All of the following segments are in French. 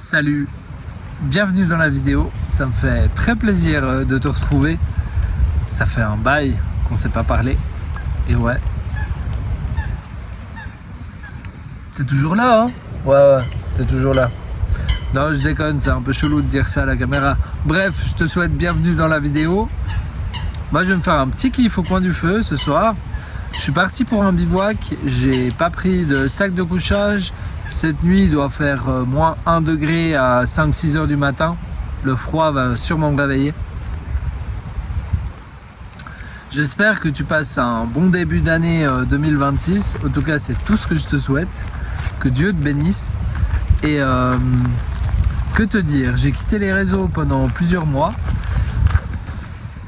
Salut, bienvenue dans la vidéo, ça me fait très plaisir de te retrouver. Ça fait un bail qu'on s'est pas parlé. Et ouais. T'es toujours là, hein? Ouais, t'es toujours là. Non, je déconne, c'est un peu chelou de dire ça à la caméra. Bref, je te souhaite bienvenue dans la vidéo. Moi, je vais me faire un petit kiff au coin du feu ce soir. Je suis parti pour un bivouac, j'ai pas pris de sac de couchage. Cette nuit, il doit faire moins 1 degré à 5-6 heures du matin. Le froid va sûrement me réveiller. J'espère que tu passes un bon début d'année 2026. En tout cas, c'est tout ce que je te souhaite. Que Dieu te bénisse. Et que te dire, j'ai quitté les réseaux pendant plusieurs mois.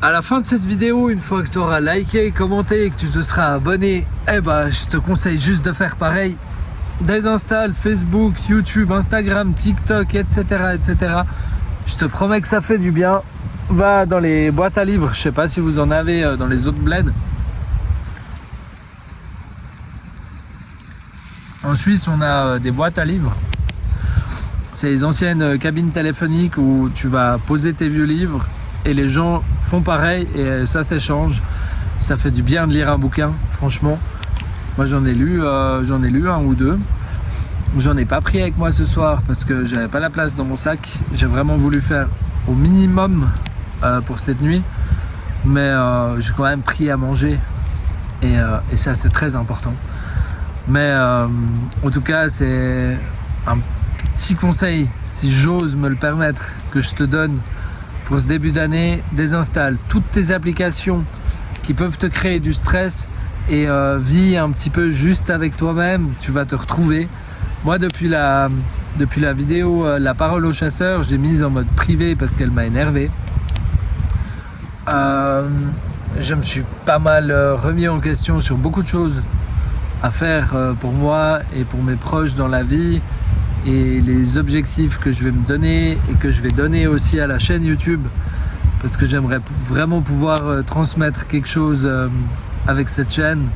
À la fin de cette vidéo, une fois que tu auras liké, commenté et que tu te seras abonné, je te conseille juste de faire pareil. Désinstalle Facebook, YouTube, Instagram, TikTok, etc. Je te promets que ça fait du bien. Va dans les boîtes à livres, je sais pas si vous en avez dans les autres bleds. En Suisse, on a des boîtes à livres. C'est les anciennes cabines téléphoniques où tu vas poser tes vieux livres et les gens font pareil et ça s'échange. Ça fait du bien de lire un bouquin, franchement. Moi j'en ai lu un ou deux. J'en ai pas pris avec moi ce soir parce que j'avais pas la place dans mon sac. J'ai vraiment voulu faire au minimum pour cette nuit. Mais j'ai quand même pris à manger et ça c'est très important. Mais en tout cas c'est un petit conseil, si j'ose me le permettre, que je te donne pour ce début d'année. Désinstalle toutes tes applications qui peuvent te créer du stress et vis un petit peu juste avec toi-même, tu vas te retrouver. Moi depuis la vidéo La parole aux chasseurs, je l'ai mise en mode privé parce qu'elle m'a énervé. Je me suis pas mal remis en question sur beaucoup de choses à faire pour moi et pour mes proches dans la vie et les objectifs que je vais me donner et que je vais donner aussi à la chaîne YouTube parce que j'aimerais vraiment pouvoir transmettre quelque chose avec cette chaîne.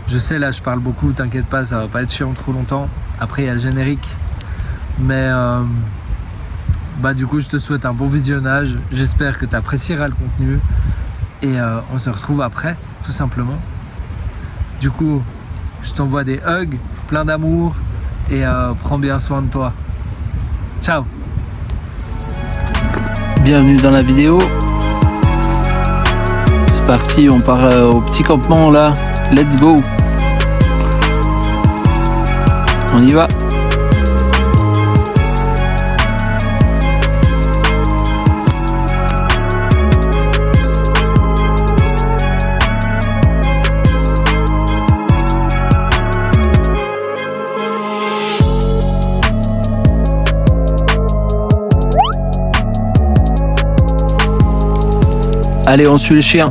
Je sais, là je parle beaucoup, t'inquiète pas, ça va pas être chiant trop longtemps. Après il y a le générique. Mais du coup je te souhaite un bon visionnage. J'espère que tu apprécieras le contenu. Et on se retrouve après, tout simplement. Du coup, je t'envoie des hugs, plein d'amour. Et prends bien soin de toi. Ciao. Bienvenue dans la vidéo. C'est parti, on part au petit campement là. Let's go. On y va. Allez, on suit le chien.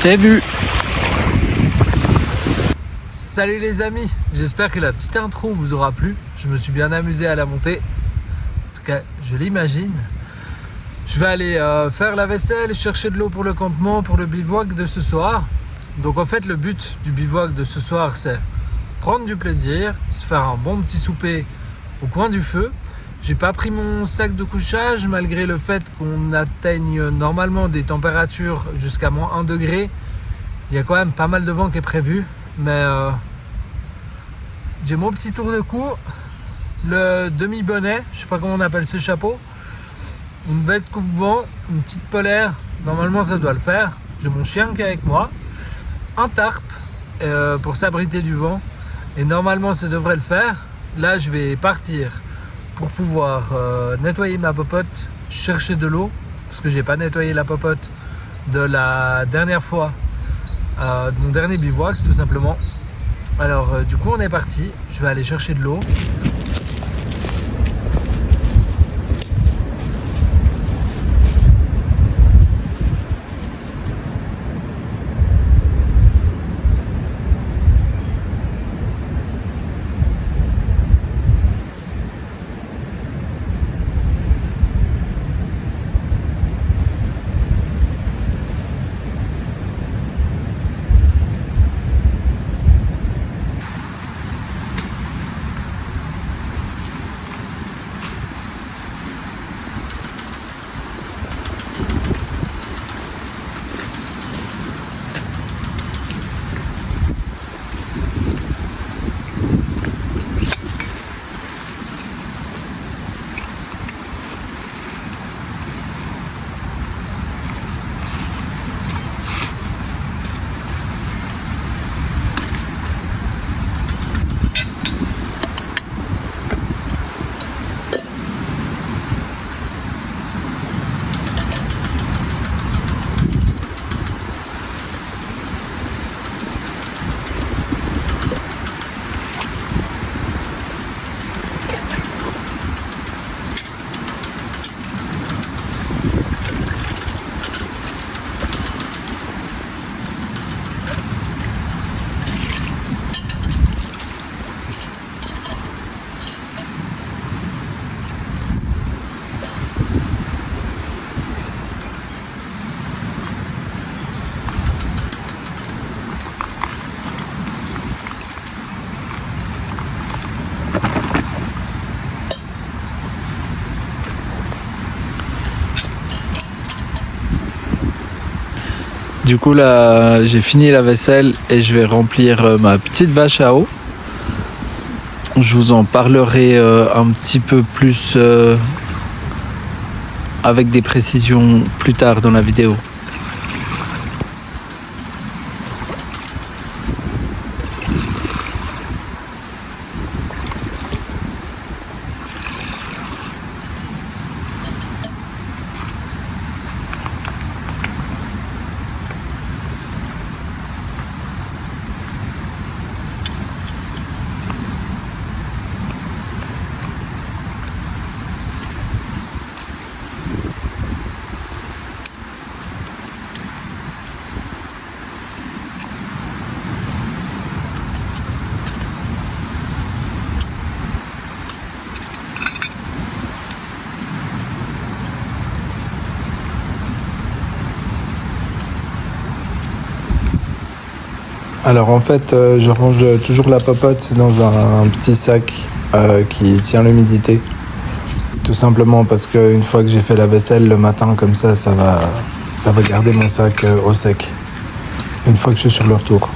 C'est vu. Salut les amis, j'espère que la petite intro vous aura plu. Je me suis bien amusé à la monter. En tout cas, je l'imagine. Je vais aller faire la vaisselle, chercher de l'eau pour le campement, pour le bivouac de ce soir. Donc en fait, le but du bivouac de ce soir, c'est prendre du plaisir, se faire un bon petit souper au coin du feu. J'ai pas pris mon sac de couchage malgré le fait qu'on atteigne normalement des températures jusqu'à moins 1 degré. Il y a quand même pas mal de vent qui est prévu, mais j'ai mon petit tour de cou, le demi-bonnet, je sais pas comment on appelle ce chapeau, une veste coupe-vent, une petite polaire, normalement ça doit le faire. J'ai mon chien qui est avec moi, un tarp pour s'abriter du vent et normalement ça devrait le faire. Là je vais partir pour pouvoir nettoyer ma popote, chercher de l'eau parce que j'ai pas nettoyé la popote de la dernière fois, de mon dernier bivouac tout simplement. Alors du coup on est parti, je vais aller chercher de l'eau. Du coup là j'ai fini la vaisselle et je vais remplir ma petite bâche à eau. Je vous en parlerai un petit peu plus avec des précisions plus tard dans la vidéo. Alors en fait, je range toujours la popote dans un petit sac qui tient l'humidité. Tout simplement parce qu'une fois que j'ai fait la vaisselle le matin comme ça va garder mon sac au sec. Une fois que je suis sur le retour.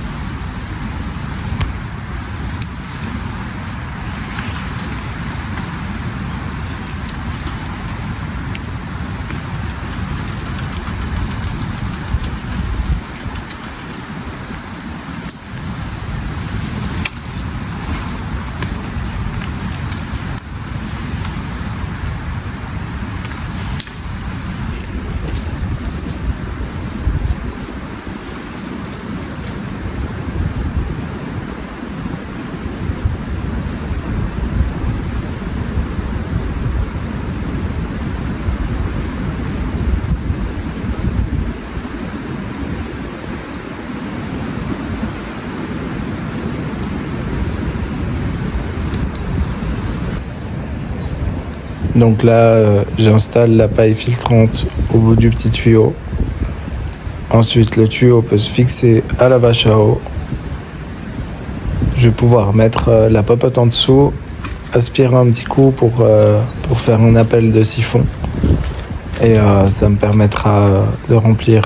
Donc là, j'installe la paille filtrante au bout du petit tuyau. Ensuite, le tuyau peut se fixer à la vache à eau. Je vais pouvoir mettre la popote en dessous, aspirer un petit coup pour faire un appel de siphon. Et ça me permettra de remplir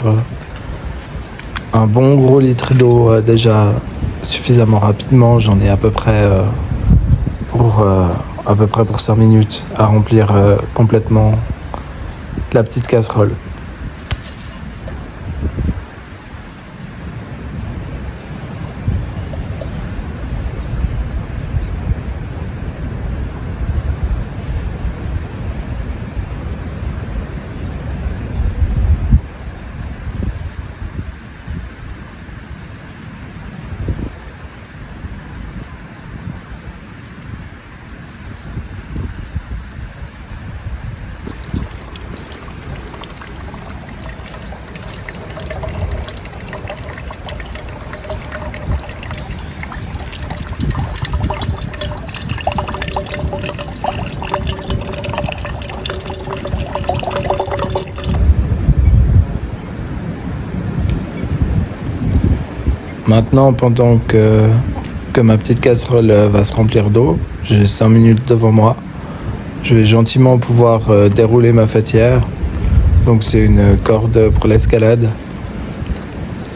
un bon gros litre d'eau déjà suffisamment rapidement. J'en ai à peu près pour 5 minutes à remplir complètement la petite casserole. Maintenant, pendant que ma petite casserole va se remplir d'eau, j'ai 5 minutes devant moi. Je vais gentiment pouvoir dérouler ma fêtière. Donc c'est une corde pour l'escalade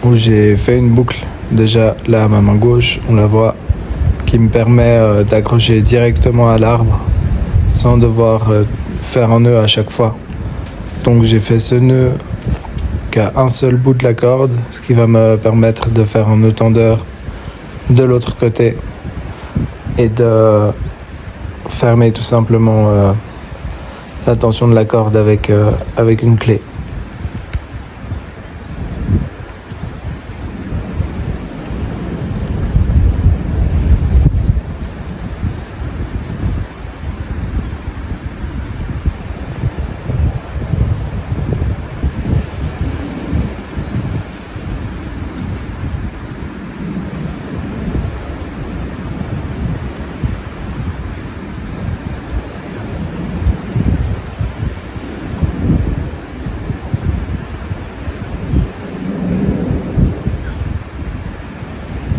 où j'ai fait une boucle déjà là à ma main gauche, on la voit, qui me permet d'accrocher directement à l'arbre sans devoir faire un nœud à chaque fois. Donc j'ai fait ce nœud qu'à un seul bout de la corde, ce qui va me permettre de faire un nœud tendeur de l'autre côté et de fermer tout simplement la tension de la corde avec une clé.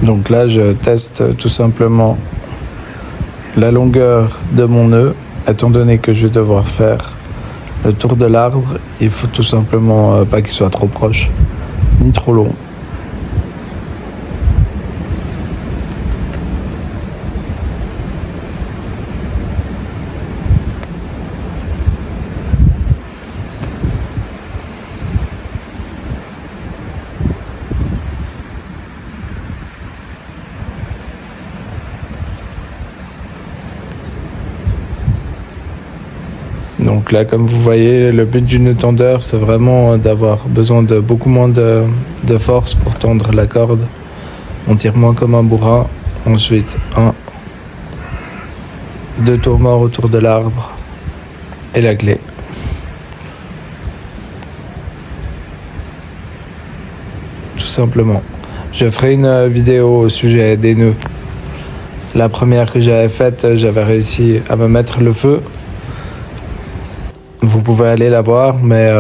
Donc là, je teste tout simplement la longueur de mon nœud, étant donné que je vais devoir faire le tour de l'arbre. Il faut tout simplement pas qu'il soit trop proche, ni trop long. Donc là, comme vous voyez, le but du nœud tendeur, c'est vraiment d'avoir besoin de beaucoup moins de force pour tendre la corde. On tire moins comme un bourrin. Ensuite, 2 tours morts autour de l'arbre et la clé. Tout simplement. Je ferai une vidéo au sujet des nœuds. La première que j'avais faite, j'avais réussi à me mettre le feu. Vous pouvez aller la voir, mais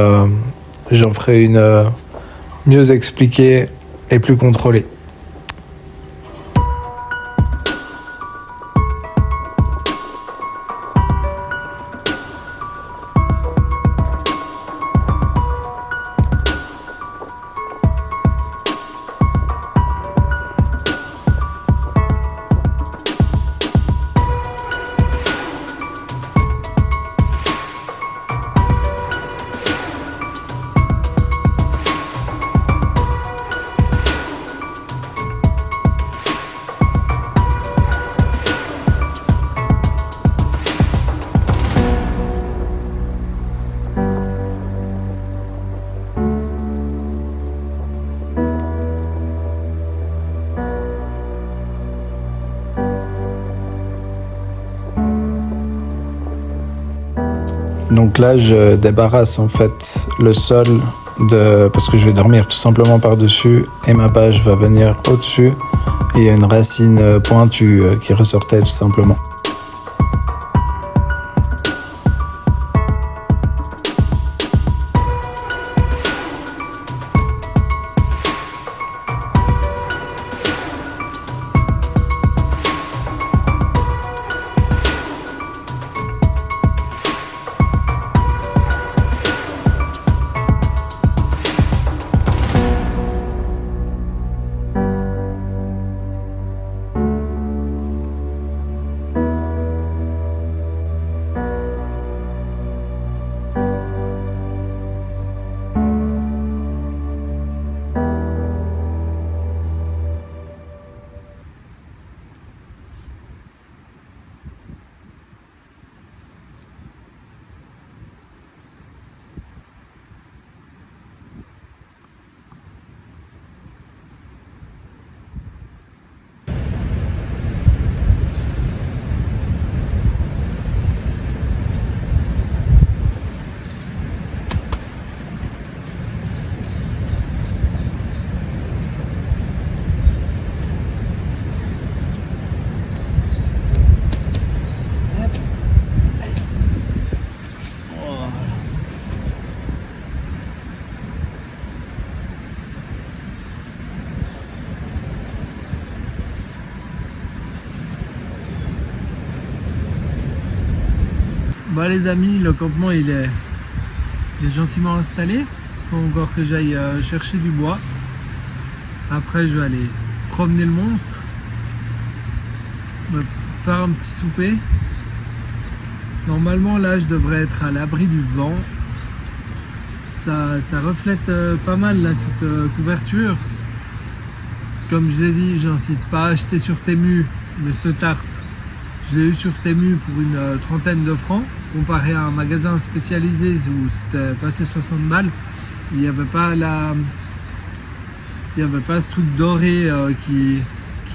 j'en ferai une mieux expliquée et plus contrôlée. Donc là, je débarrasse en fait le sol parce que je vais dormir tout simplement par-dessus et ma bâche va venir au-dessus et il y a une racine pointue qui ressortait tout simplement. Bah les amis, le campement il est gentiment installé. Il faut encore que j'aille chercher du bois. Après je vais aller promener le monstre, me faire un petit souper. Normalement là je devrais être à l'abri du vent. Ça reflète pas mal là, cette couverture. Comme je l'ai dit, j'incite pas à acheter sur Temu, mais ce tarp, je l'ai eu sur Temu pour une trentaine de francs, comparé à un magasin spécialisé où c'était passé 60 balles. Il n'y avait pas ce truc doré qui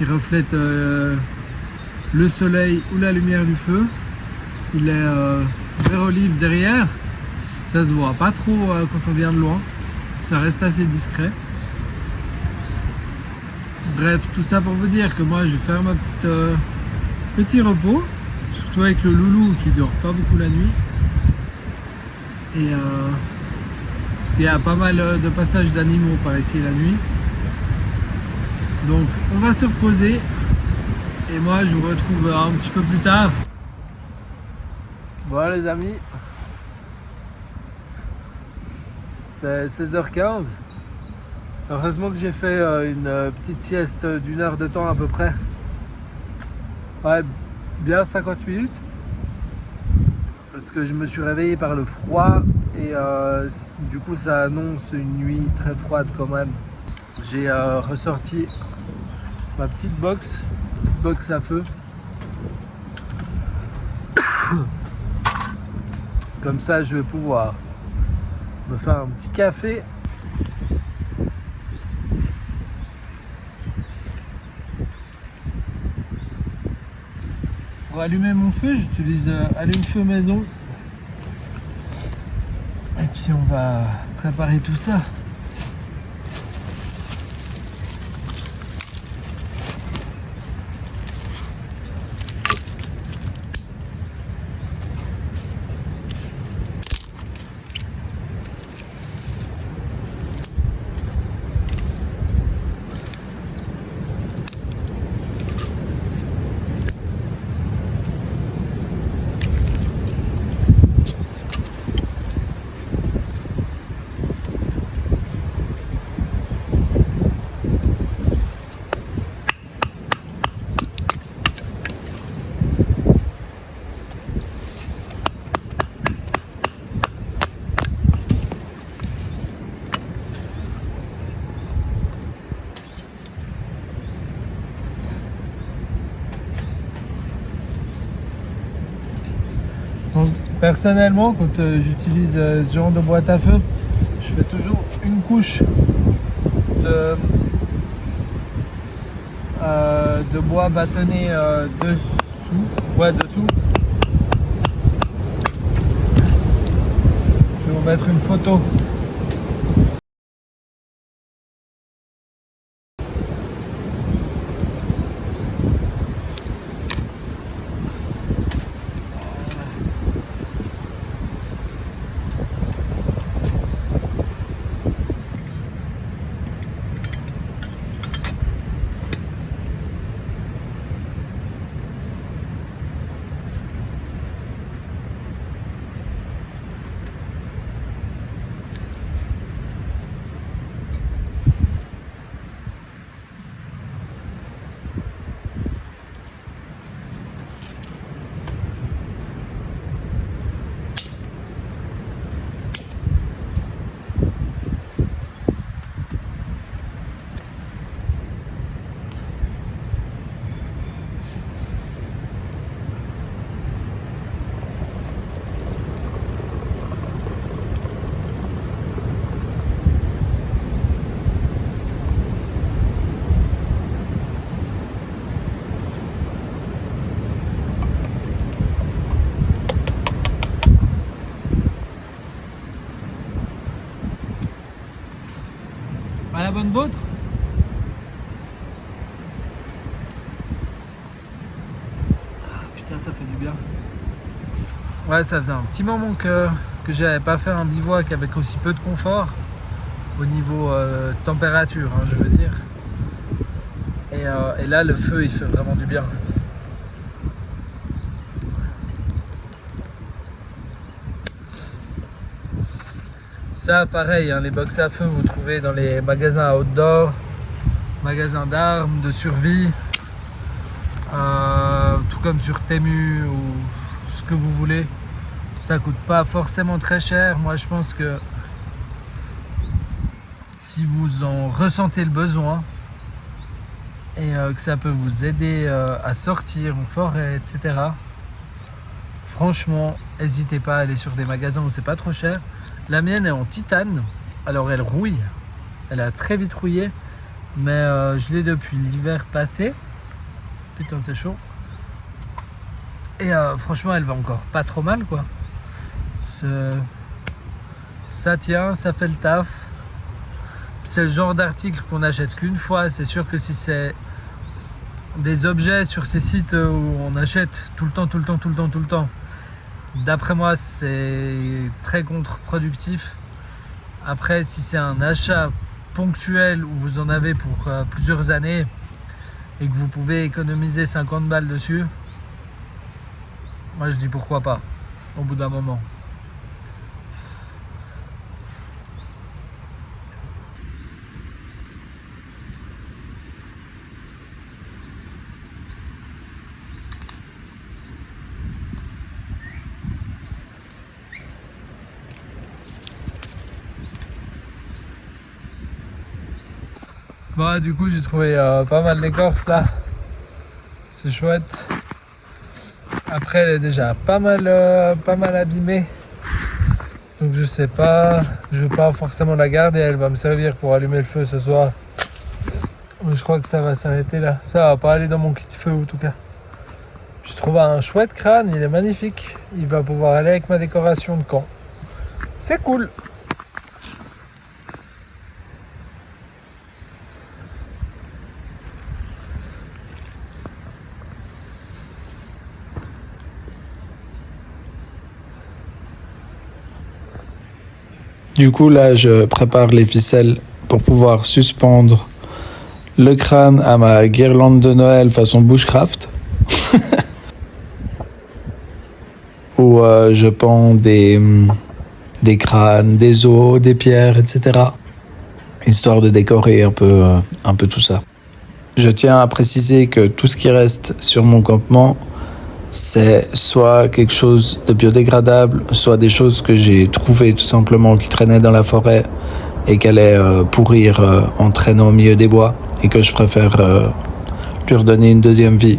reflète le soleil ou la lumière du feu. Il est vert olive derrière. Ça se voit pas trop quand on vient de loin. Ça reste assez discret. Bref, tout ça pour vous dire que moi je vais faire ma petit repos, surtout avec le loulou qui dort pas beaucoup la nuit. Et parce qu'il y a pas mal de passages d'animaux par ici la nuit. Donc on va se reposer et moi je vous retrouve un petit peu plus tard. Voilà les amis, c'est 16h15. Heureusement que j'ai fait une petite sieste d'une heure de temps à peu près. Ouais, bien 50 minutes. Parce que je me suis réveillé par le froid et du coup ça annonce une nuit très froide quand même. J'ai ressorti ma petite box à feu. Comme ça je vais pouvoir me faire un petit café. Pour allumer mon feu, j'utilise allume-feu maison. Et puis on va préparer tout ça. Donc, personnellement, quand j'utilise ce genre de boîte à feu, je fais toujours une couche de bois bâtonné dessous. Ouais, dessous. Je vais vous mettre une photo. À la bonne vôtre. Ah, putain, ça fait du bien. Ouais, ça faisait un petit moment que j'avais pas fait un bivouac avec aussi peu de confort au niveau température, hein, je veux dire. Et là, le feu, il fait vraiment du bien. Ça, pareil, hein, les box à feu, vous trouvez dans les magasins à outdoor, magasins d'armes, de survie, tout comme sur Temu ou ce que vous voulez. Ça coûte pas forcément très cher. Moi, je pense que si vous en ressentez le besoin et que ça peut vous aider à sortir en forêt, etc. Franchement, n'hésitez pas à aller sur des magasins où c'est pas trop cher. La mienne est en titane, alors elle rouille, elle a très vite rouillé, mais je l'ai depuis l'hiver passé. Putain, c'est chaud. Et franchement, elle va encore pas trop mal, quoi. Ça tient, ça fait le taf. C'est le genre d'article qu'on n'achète qu'une fois. C'est sûr que si c'est des objets sur ces sites où on achète tout le temps, d'après moi, c'est très contre-productif. Après, si c'est un achat ponctuel où vous en avez pour plusieurs années et que vous pouvez économiser 50 balles dessus, moi je dis pourquoi pas, au bout d'un moment. Bon, du coup, j'ai trouvé pas mal d'écorce là. C'est chouette. Après, elle est déjà pas mal abîmée. Donc, je sais pas. Je vais pas forcément la garder. Elle va me servir pour allumer le feu ce soir. Mais je crois que ça va s'arrêter là. Ça va pas aller dans mon kit feu en tout cas. Je trouve un chouette crâne. Il est magnifique. Il va pouvoir aller avec ma décoration de camp. C'est cool. Du coup, là, je prépare les ficelles pour pouvoir suspendre le crâne à ma guirlande de Noël façon bushcraft. Où je pends des crânes, des os, des pierres, etc. Histoire de décorer un peu tout ça. Je tiens à préciser que tout ce qui reste sur mon campement, c'est soit quelque chose de biodégradable, soit des choses que j'ai trouvées tout simplement qui traînaient dans la forêt et qui allaient pourrir en traînant au milieu des bois et que je préfère lui redonner une deuxième vie.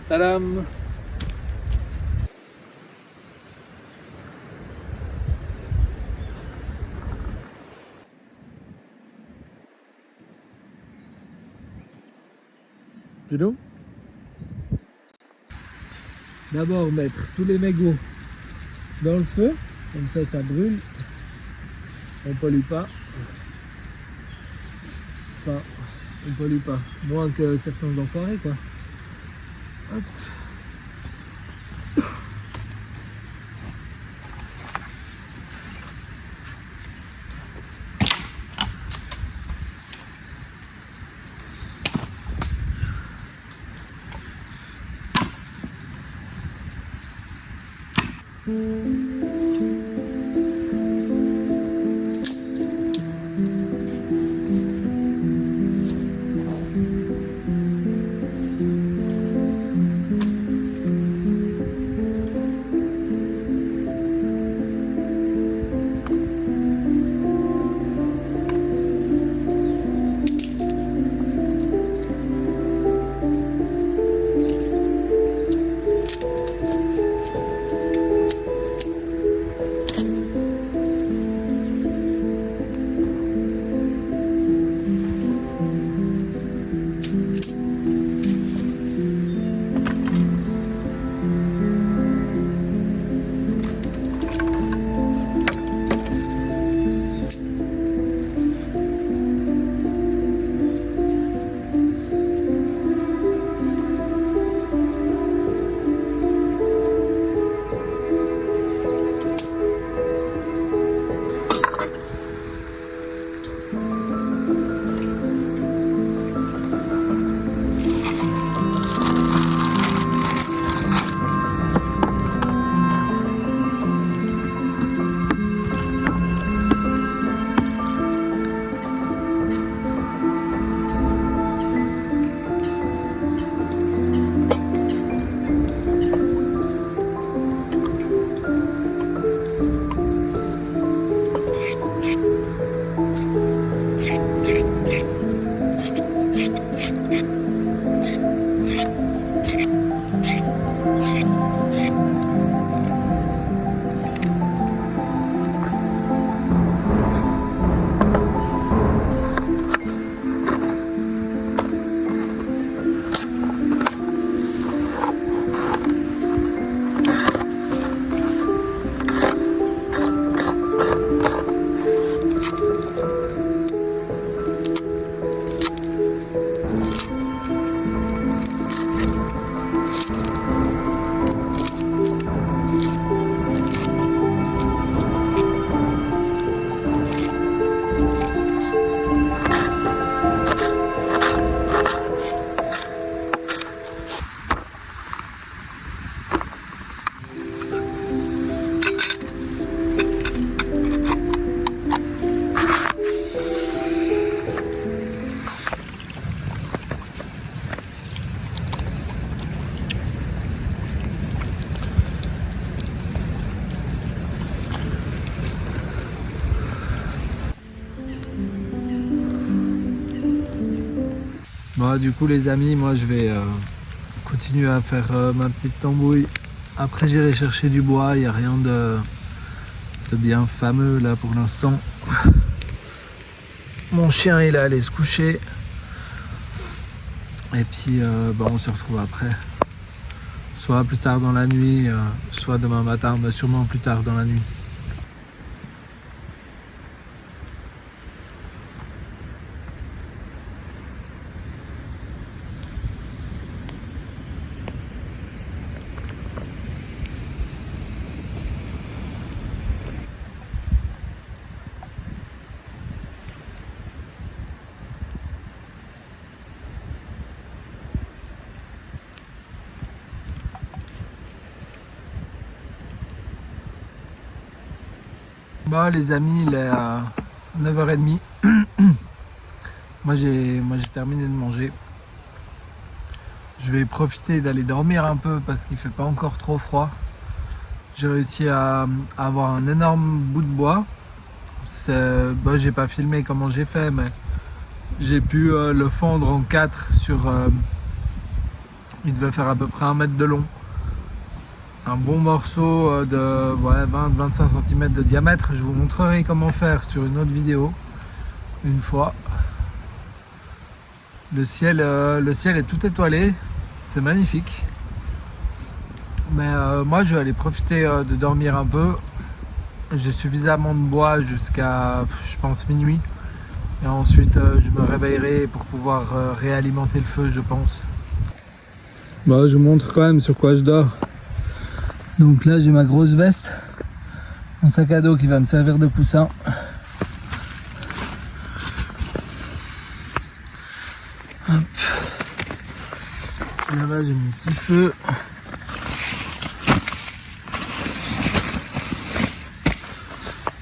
Tadam! Pilou? D'abord mettre tous les mégots dans le feu, comme ça brûle. On pollue pas. Enfin, on pollue pas. Moins que certains enfoirés, quoi. Hop. Bon, du coup les amis, moi je vais continuer à faire ma petite tambouille. Après j'irai chercher du bois, il n'y a rien de bien fameux là pour l'instant. Mon chien il est allé se coucher. Et puis on se retrouve après. Soit plus tard dans la nuit, soit demain matin, mais sûrement plus tard dans la nuit. Bon les amis, il est 9h30. Moi j'ai terminé de manger. Je vais profiter d'aller dormir un peu parce qu'il fait pas encore trop froid. J'ai réussi à avoir un énorme bout de bois. J'ai pas filmé comment j'ai fait, mais j'ai pu le fendre en 4 sur... il devait faire à peu près 1 mètre de long. Un bon morceau de 20-25 cm de diamètre. Je vous montrerai comment faire sur une autre vidéo une fois. Le ciel est tout étoilé, c'est magnifique. Mais moi je vais aller profiter de dormir un peu. J'ai suffisamment de bois jusqu'à je pense minuit. Et ensuite je me réveillerai pour pouvoir réalimenter le feu, je pense. Bon, je vous montre quand même sur quoi je dors. Donc là j'ai ma grosse veste, mon sac à dos qui va me servir de coussin. Hop. Là-bas j'ai mon petit feu.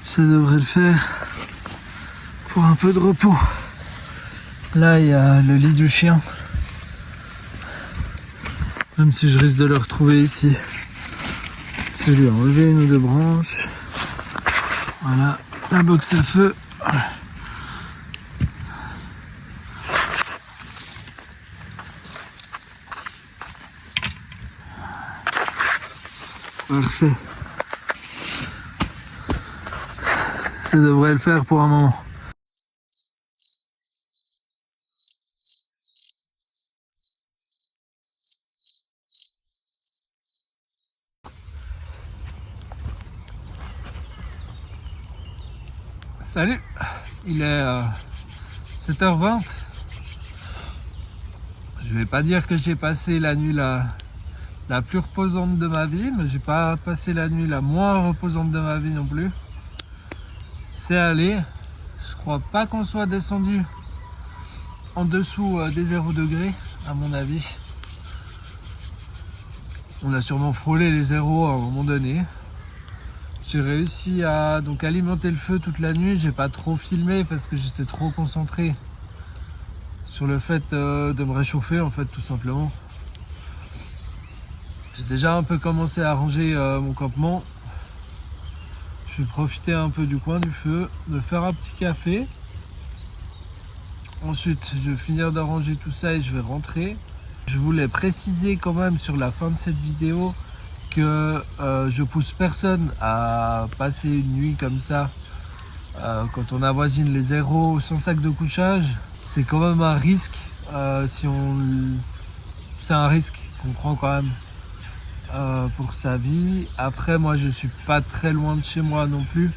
Ça devrait le faire pour un peu de repos. Là il y a le lit du chien. Même si je risque de le retrouver ici. Je vais lui enlever 1 ou 2 branches. Voilà, la box à feu. Parfait. Ça devrait le faire pour un moment. Salut, il est 7h20. Je vais pas dire que j'ai passé la nuit la plus reposante de ma vie, mais j'ai pas passé la nuit la moins reposante de ma vie non plus. C'est allé. Je crois pas qu'on soit descendu en dessous des 0 degrés à mon avis. On a sûrement frôlé les 0 à un moment donné. J'ai réussi à donc alimenter le feu toute la nuit. J'ai pas trop filmé parce que j'étais trop concentré sur le fait de me réchauffer en fait, tout simplement. J'ai déjà un peu commencé à ranger mon campement. Je vais profiter un peu du coin du feu, de faire un petit café. Ensuite, je vais finir d'arranger tout ça et je vais rentrer. Je voulais préciser quand même sur la fin de cette vidéo que je pousse personne à passer une nuit comme ça quand on avoisine les 0 sans sac de couchage. C'est quand même un risque. C'est un risque qu'on prend quand même pour sa vie. Après moi je suis pas très loin de chez moi non plus,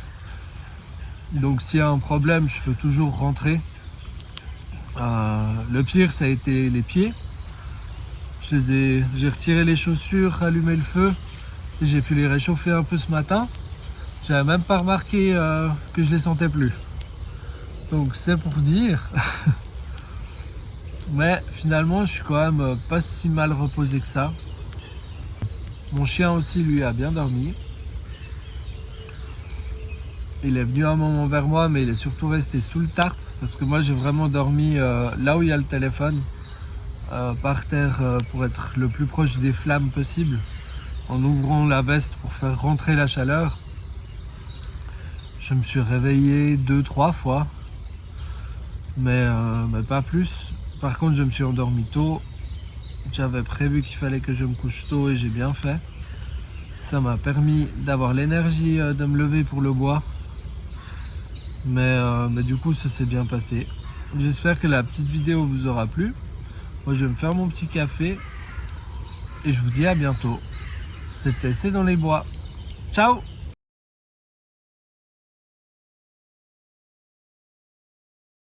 donc s'il y a un problème je peux toujours rentrer. Le pire ça a été les pieds. J'ai retiré les chaussures, allumé le feu et j'ai pu les réchauffer un peu ce matin. J'avais même pas remarqué que je les sentais plus. Donc c'est pour dire. Mais finalement je suis quand même pas si mal reposé que ça. Mon chien aussi lui a bien dormi. Il est venu un moment vers moi mais il est surtout resté sous le tarp parce que moi j'ai vraiment dormi là où il y a le téléphone. Par terre pour être le plus proche des flammes possible, en ouvrant la veste pour faire rentrer la chaleur. Je me suis réveillé 2-3 fois, mais pas plus. Par contre, je me suis endormi tôt. J'avais prévu qu'il fallait que je me couche tôt et j'ai bien fait. Ça m'a permis d'avoir l'énergie de me lever pour le bois. Mais du coup, ça s'est bien passé. J'espère que la petite vidéo vous aura plu. Moi, je vais me faire mon petit café. Et je vous dis à bientôt. C'était C'est dans les bois. Ciao!